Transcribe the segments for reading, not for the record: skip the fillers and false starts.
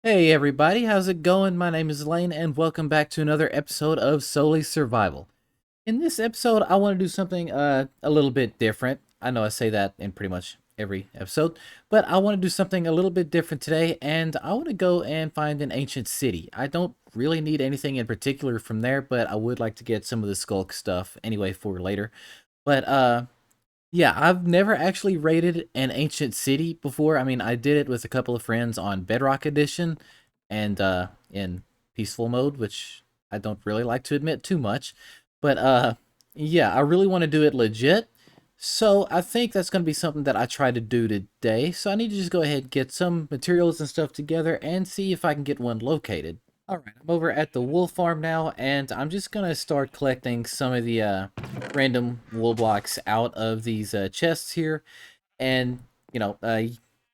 Hey everybody, how's it going? My name is Lane and welcome back to another episode of Solely Survival. In this episode, I want to do something a little bit different. I know I say that in pretty much every episode, but I want to do something a little bit different today, and I want to go and find an ancient city. I don't really need anything in particular from there, but I would like to get some of the skulk stuff anyway for later. But yeah, I've never actually raided an ancient city before. I mean, I did it with a couple of friends on Bedrock Edition and in peaceful mode, which I don't really like to admit too much. But yeah, I really want to do it legit. So I think that's going to be something that I try to do today. So I need to just go ahead and get some materials and stuff together and see if I can get one located. All right, I'm over at the wool farm now, and I'm just gonna start collecting some of the random wool blocks out of these chests here, and you know,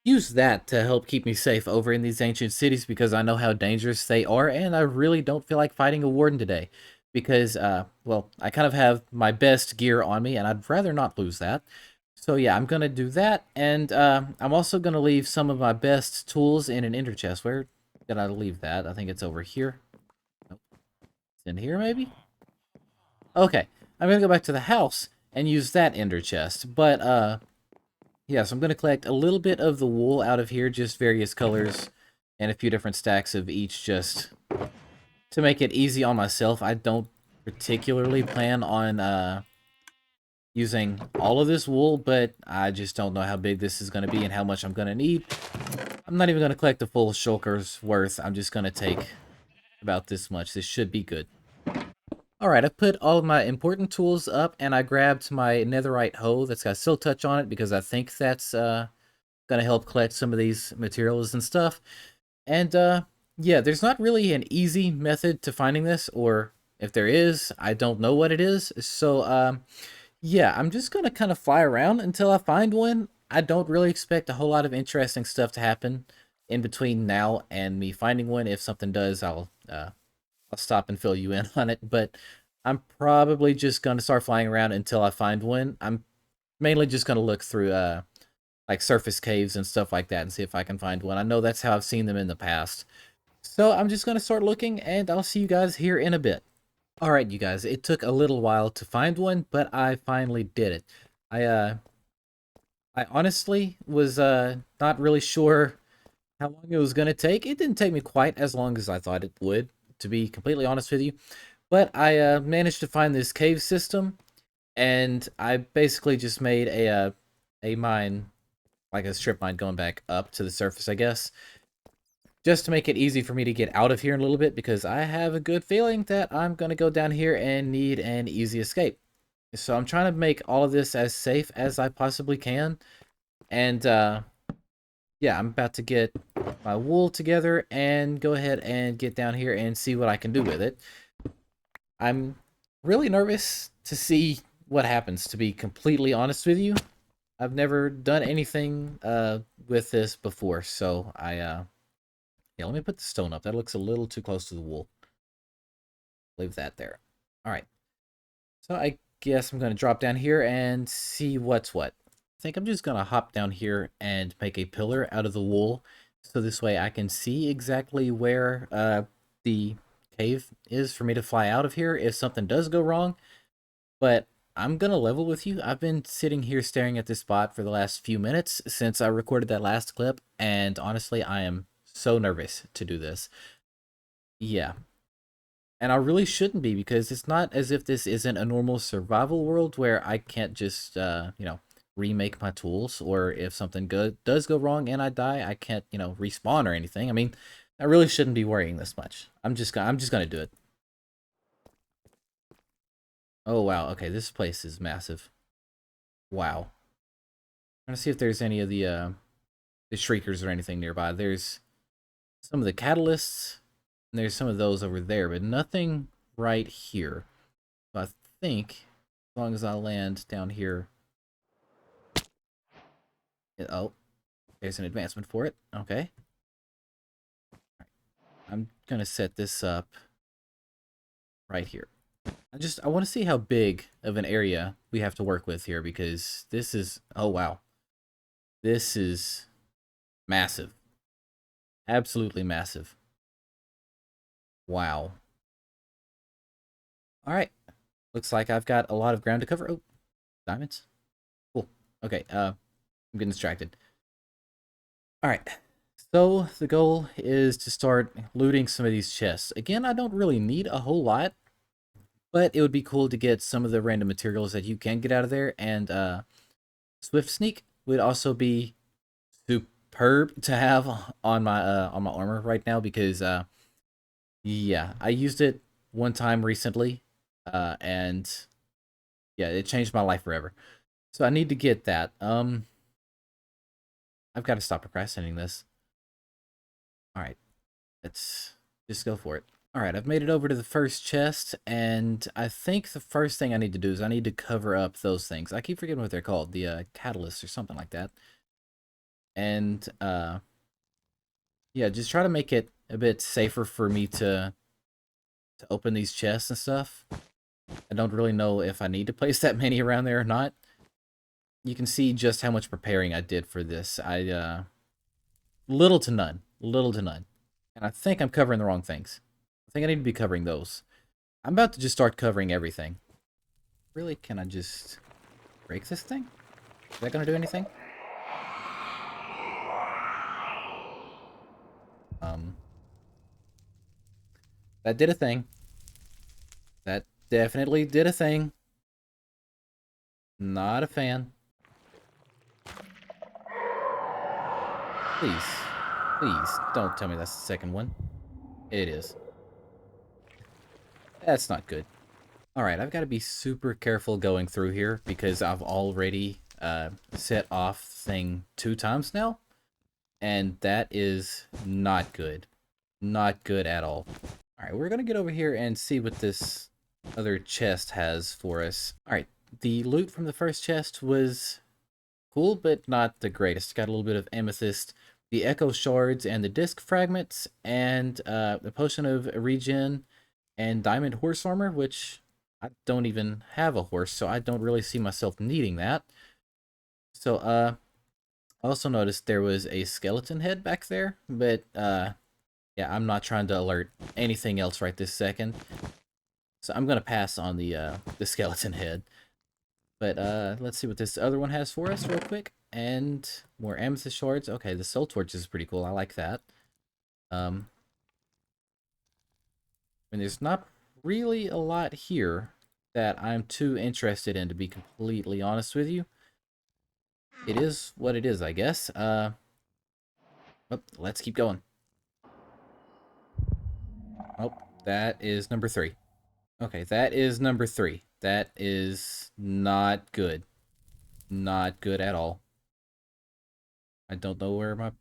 use that to help keep me safe over in these ancient cities because I know how dangerous they are, and I really don't feel like fighting a warden today because, well, I kind of have my best gear on me, and I'd rather not lose that. So yeah, I'm gonna do that, and I'm also gonna leave some of my best tools in an ender chest. Where did I leave that? I think it's over here. Nope. It's in here, maybe? Okay. I'm gonna go back to the house and use that ender chest. But, yeah, so I'm gonna collect a little bit of the wool out of here, just various colors, and a few different stacks of each just to make it easy on myself. I don't particularly plan on, using all of this wool, but I just don't know how big this is gonna be and how much I'm gonna need. I'm not even gonna collect the full shulker's worth. I'm just gonna take about this much. This should be good. Alright, I put all of my important tools up, and I grabbed my netherite hoe that's got silk touch on it because I think that's gonna help collect some of these materials and stuff. And yeah, there's not really an easy method to finding this, or if there is, I don't know what it is. So yeah, I'm just gonna kind of fly around until I find one. I don't really expect a whole lot of interesting stuff to happen in between now and me finding one. If something does, I'll stop and fill you in on it, but I'm probably just gonna start flying around until I find one. I'm mainly just gonna look through like surface caves and stuff like that and see if I can find one. I know that's how I've seen them in the past. So I'm just gonna start looking and I'll see you guys here in a bit. Alright, you guys, it took a little while to find one, but I finally did it. I uh I honestly was not really sure how long it was gonna take. It didn't take me quite as long as I thought it would, to be completely honest with you. But I managed to find this cave system, and I basically just made a mine, like a strip mine going back up to the surface, I guess, just to make it easy for me to get out of here in a little bit, because I have a good feeling that I'm going to go down here and need an easy escape. So I'm trying to make all of this as safe as I possibly can, and yeah, I'm about to get my wool together and go ahead and get down here and see what I can do with it. I'm really nervous to see what happens, to be completely honest with you. I've never done anything with this before, so yeah, let me put the stone up. That looks a little too close to the wool. Leave that there. All right. So I guess I'm going to drop down here and see what's what. I think I'm just going to hop down here and make a pillar out of the wool, so this way I can see exactly where the cave is for me to fly out of here if something does go wrong. But I'm gonna level with you. I've been sitting here staring at this spot for the last few minutes since I recorded that last clip, and honestly, I am so nervous to do this. Yeah, and I really shouldn't be because it's not as if this isn't a normal survival world where I can't just, remake my tools, or if something good does go wrong and I die, I can't, respawn or anything. I mean, I really shouldn't be worrying this much. I'm just gonna do it. Oh wow, okay, this place is massive. Wow. I'm gonna see if there's any of the shriekers or anything nearby. There's some of the catalysts, and there's some of those over there, but nothing right here. So I think as long as I land down here, oh, there's an advancement for it. Okay, I'm gonna set this up right here. I want to see how big of an area we have to work with here because this is, oh wow, this is massive. Absolutely massive. Wow. Alright. Looks like I've got a lot of ground to cover. Oh, diamonds. Cool. Okay, I'm getting distracted. Alright. So, the goal is to start looting some of these chests. Again, I don't really need a whole lot, but it would be cool to get some of the random materials that you can get out of there, and Swift Sneak would also be superb to have on my armor right now because yeah, I used it one time recently, and yeah, it changed my life forever. So I need to get that. I've got to stop procrastinating this. All right, let's just go for it. All right, I've made it over to the first chest, and I think the first thing I need to do is I need to cover up those things. I keep forgetting what they're called, the catalysts or something like that. And yeah, just try to make it a bit safer for me to open these chests and stuff. I don't really know if I need to place that many around there or not. You can see just how much preparing I did for this. Little to none. Little to none. And I think I'm covering the wrong things. I think I need to be covering those. I'm about to just start covering everything. Really? Can I just break this thing? Is that gonna do anything? Um, that did a thing. That definitely did a thing. Not a fan. Please. Please, don't tell me that's the second one. It is. That's not good. Alright, I've got to be super careful going through here because I've already set off thing 2 times now. And that is not good. Not good at all. Alright, we're going to get over here and see what this other chest has for us. Alright, the loot from the first chest was cool, but not the greatest. Got a little bit of amethyst, the echo shards, and the disc fragments, and the potion of regen, and diamond horse armor, which I don't even have a horse, so I don't really see myself needing that. So, I also noticed there was a skeleton head back there, but, yeah, I'm not trying to alert anything else right this second. So I'm gonna pass on the skeleton head. But, let's see what this other one has for us real quick. And more amethyst shards. Okay, the soul torch is pretty cool. I like that. And there's not really a lot here that I'm too interested in, to be completely honest with you. It is what it is, I guess. Oh, let's keep going. Oh, that is number 3. Okay, that is number 3. That is not good. Not good at all. I don't know where my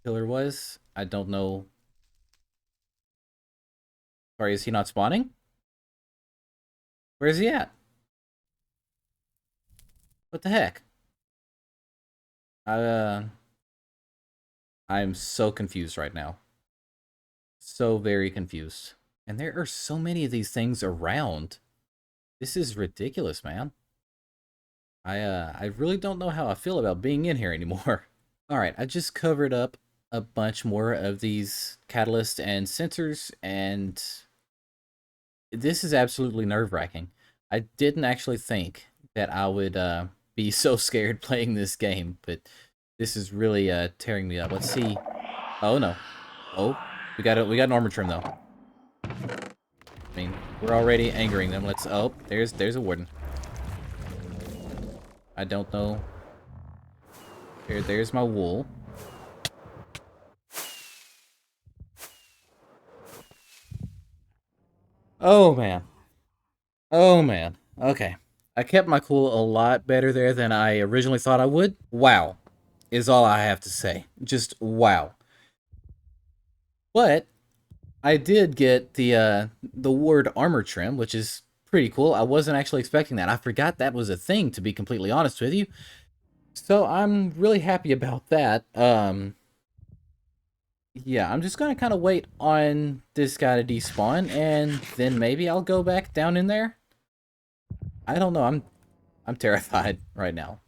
pillar was. I don't know. Sorry, is he not spawning? Where is he at? What the heck? Uh, I'm so confused right now. So very confused. And there are so many of these things around. This is ridiculous, man. I really don't know how I feel about being in here anymore. Alright, I just covered up a bunch more of these catalysts and sensors, and this is absolutely nerve-wracking. I didn't actually think that I would be so scared playing this game, but this is really tearing me up. Let's see. Oh no. Oh, we got an armor trim though. I mean, we're already angering them. Let's. Oh, there's a warden. I don't know. There's my wool. Oh man. Oh man. Okay. I kept my cool a lot better there than I originally thought I would. Wow, is all I have to say. Just wow. But I did get the ward armor trim, which is pretty cool. I wasn't actually expecting that. I forgot that was a thing, to be completely honest with you. So I'm really happy about that. Yeah, I'm just gonna kind of wait on this guy to despawn, and then maybe I'll go back down in there. I don't know. I'm terrified right now.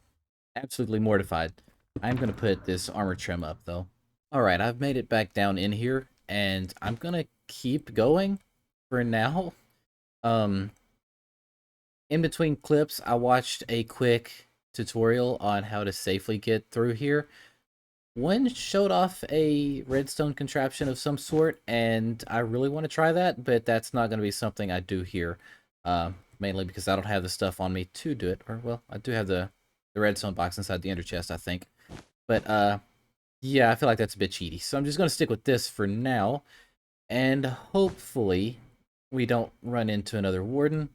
Absolutely mortified. I'm gonna put this armor trim up though. Alright, I've made it back down in here, and I'm gonna keep going for now. Um, in between clips, I watched a quick tutorial on how to safely get through here. One showed off a redstone contraption of some sort, and I really want to try that, but that's not going to be something I do here. Mainly because I don't have the stuff on me to do it. Or, well, I do have the redstone box inside the ender chest, I think. But, yeah, I feel like that's a bit cheaty. So I'm just going to stick with this for now. And hopefully we don't run into another warden.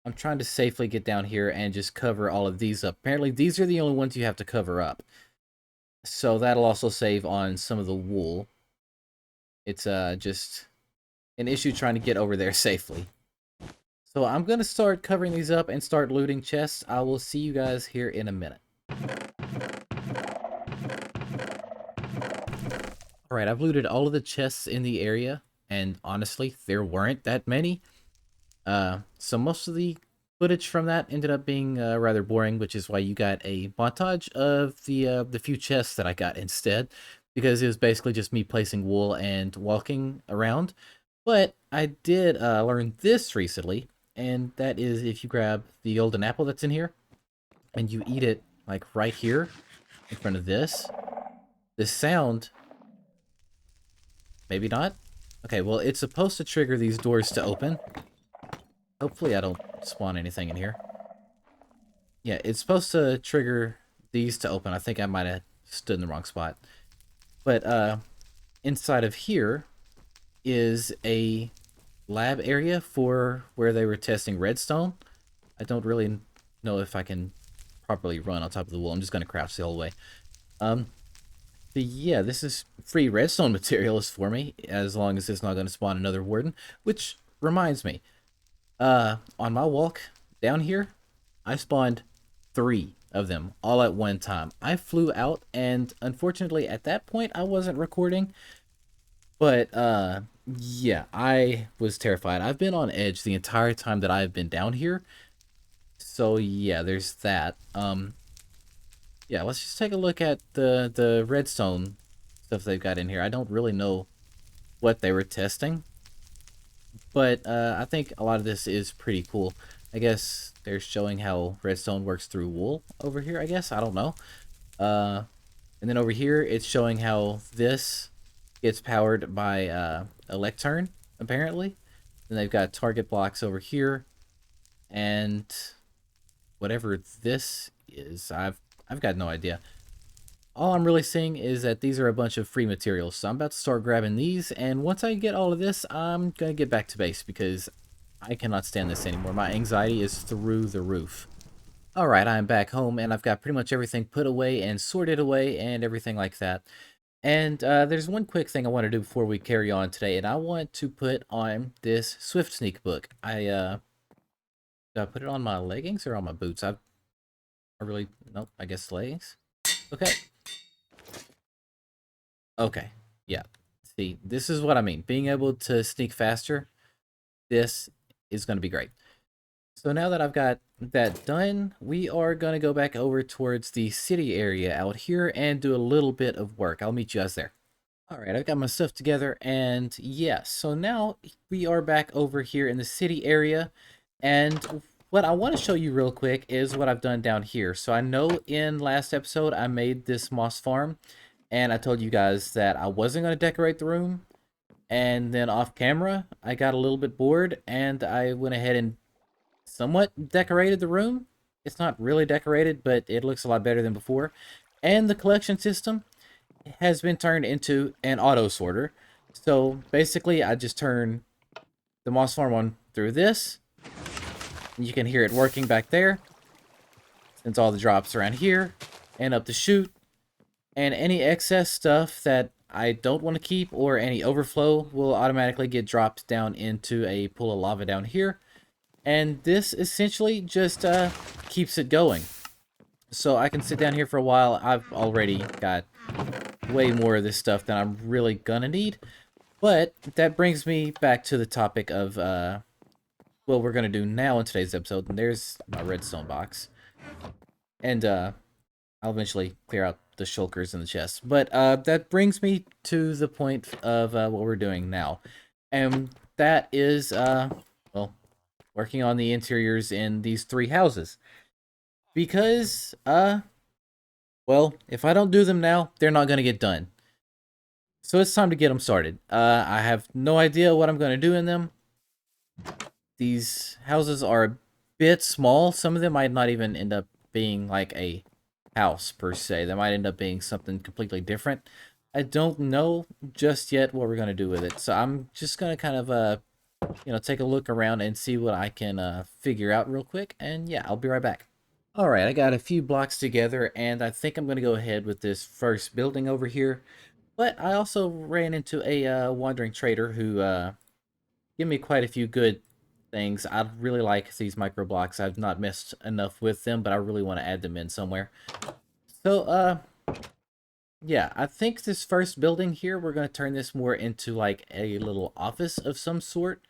I'm trying to safely get down here and just cover all of these up. Apparently these are the only ones you have to cover up. So that'll also save on some of the wool. It's just an issue trying to get over there safely. So I'm going to start covering these up and start looting chests. I will see you guys here in a minute. Alright, I've looted all of the chests in the area, and honestly, there weren't that many. So most of the footage from that ended up being rather boring, which is why you got a montage of the few chests that I got instead, because it was basically just me placing wool and walking around. But I did learn this recently, and that is if you grab the golden apple that's in here, and you eat it like right here in front of this sound, maybe not. Okay, well, it's supposed to trigger these doors to open. Hopefully I don't spawn anything in here. Yeah, it's supposed to trigger these to open. I think I might have stood in the wrong spot. But inside of here is a lab area for where they were testing redstone. I don't really know if I can properly run on top of the wall. I'm just going to crouch the whole way. But yeah, this is free redstone materials for me, as long as it's not going to spawn another warden. Which reminds me, on my walk down here, I spawned 3 of them all at one time. I flew out, and unfortunately at that point I wasn't recording, but yeah, I was terrified. I've been on edge the entire time that I've been down here. So yeah, there's that. Yeah, let's just take a look at the redstone stuff they've got in here. I don't really know what they were testing, but I think a lot of this is pretty cool. I guess they're showing how redstone works through wool over here, I guess. I don't know. And then over here, it's showing how this gets powered by a lectern, apparently. Then they've got target blocks over here. And whatever this is, I've got no idea. All I'm really seeing is that these are a bunch of free materials. So I'm about to start grabbing these, and once I get all of this, I'm going to get back to base because I cannot stand this anymore. My anxiety is through the roof. Alright, I'm back home, and I've got pretty much everything put away and sorted away and everything like that. And there's one quick thing I want to do before we carry on today, and I want to put on this Swift Sneak book. Did I put it on my leggings or on my boots? I really, nope, I guess leggings. Okay. Okay, yeah. See, this is what I mean. Being able to sneak faster, this is going to be great. So now that I've got that done, we are going to go back over towards the city area out here and do a little bit of work. I'll meet you guys there. Alright, I've got my stuff together, and yeah, so now we are back over here in the city area, and what I want to show you real quick is what I've done down here. So I know in last episode I made this moss farm, and I told you guys that I wasn't going to decorate the room, and then off camera I got a little bit bored, and I went ahead and somewhat decorated the room. It's not really decorated, but it looks a lot better than before. And the collection system has been turned into an auto sorter. So basically, I just turn the moss farm on through this. You can hear it working back there, since all the drops around here and up the chute. And any excess stuff that I don't want to keep or any overflow will automatically get dropped down into a pool of lava down here. And this essentially just keeps it going. So I can sit down here for a while. I've already got way more of this stuff than I'm really gonna need. But that brings me back to the topic of what we're gonna do now in today's episode. And there's my redstone box. And I'll eventually clear out the shulkers and the chests. But that brings me to the point of what we're doing now, and that is well, working on the interiors in these three houses because well, if I don't do them now, they're not gonna get done. So it's time to get them started. I have no idea what I'm gonna do in them. These houses are a bit small. Some of them might not even end up being like a house per se. They might end up being something completely different. I don't know just yet what we're gonna do with it. So I'm just gonna kind of take a look around and see what I can figure out real quick. And yeah, I'll be right back. All right, I got a few blocks together, and I think I'm gonna go ahead with this first building over here. But I also ran into a wandering trader who gave me quite a few good things. I really like these micro blocks. I've not messed enough with them, but I really want to add them in somewhere. So, yeah, I think this first building here, we're going to turn this more into like a little office of some sort.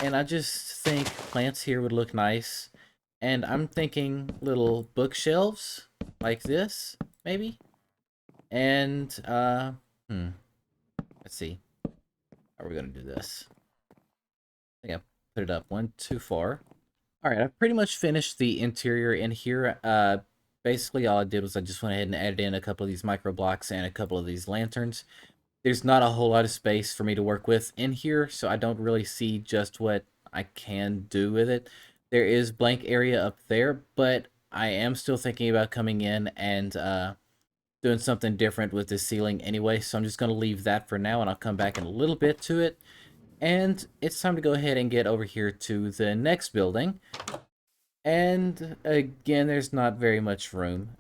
And I just think plants here would look nice. And I'm thinking little bookshelves like this, maybe. And, let's see. How are we going to do this? I think I put it up one too far. All right, I've pretty much finished the interior in here. Basically all I did was I just went ahead and added in a couple of these micro blocks and a couple of these lanterns. There's not a whole lot of space for me to work with in here, so I don't really see just what I can do with it. There is blank area up there, but I am still thinking about coming in and doing something different with this ceiling anyway, so I'm just going to leave that for now, and I'll come back in a little bit to it. And it's time to go ahead and get over here to the next building. And again, there's not very much room.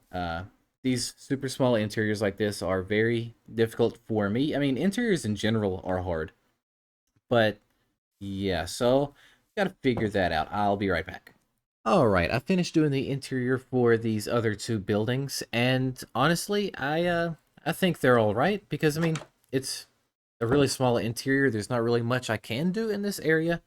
These super small interiors like this are very difficult for me. I mean, interiors in general are hard. But yeah, so gotta figure that out. I'll be right back. Alright, I finished doing the interior for these other two buildings, and honestly, I think they're alright, because I mean, it's a really small interior. There's not really much I can do in this area.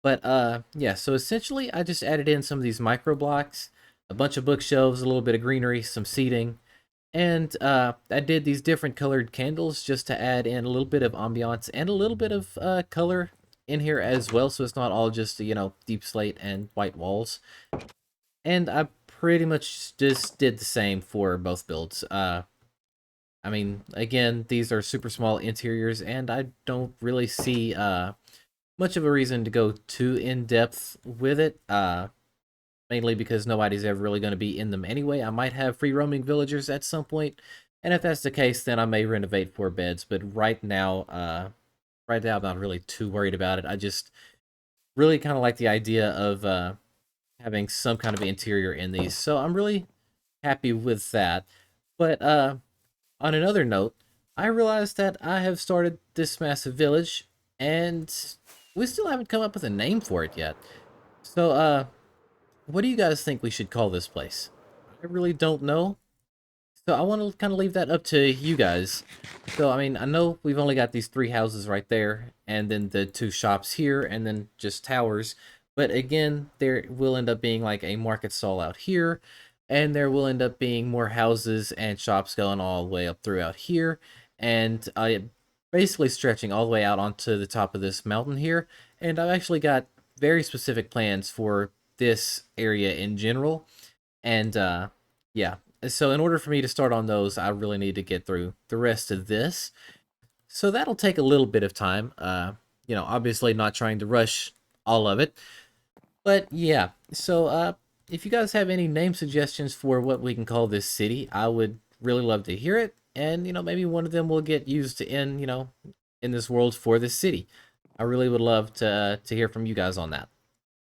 But yeah, so essentially I just added in some of these micro blocks, a bunch of bookshelves, a little bit of greenery, some seating, and I did these different colored candles just to add in a little bit of ambiance and a little bit of color in here as well, so it's not all just, deep slate and white walls. And I pretty much just did the same for both builds. I mean, again, these are super small interiors, and I don't really see much of a reason to go too in-depth with it, mainly because nobody's ever really going to be in them anyway. I might have free roaming villagers at some point, and if that's the case, then I may renovate 4 beds, but right now I'm not really too worried about it. I just really kind of like the idea of having some kind of interior in these, so I'm really happy with that. But on another note, I realized that I have started this massive village, and we still haven't come up with a name for it yet. So, what do you guys think we should call this place? I really don't know. So I want to kind of leave that up to you guys. So, I mean, I know we've only got these 3 houses right there, and then the 2 shops here, and then just towers. But again, there will end up being like a market stall out here, and there will end up being more houses and shops going all the way up throughout here, and basically stretching all the way out onto the top of this mountain here. And I've actually got very specific plans for this area in general, and yeah. So in order for me to start on those, I really need to get through the rest of this. So that'll take a little bit of time. Obviously not trying to rush all of it. But yeah, so if you guys have any name suggestions for what we can call this city, I would really love to hear it. And, maybe one of them will get used in this world for this city. I really would love to hear from you guys on that.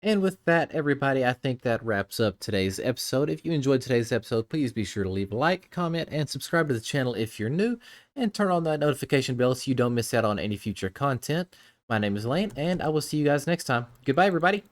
And with that, everybody, I think that wraps up today's episode. If you enjoyed today's episode, please be sure to leave a like, comment, and subscribe to the channel if you're new, and turn on that notification bell so you don't miss out on any future content. My name is Lane, and I will see you guys next time. Goodbye, everybody.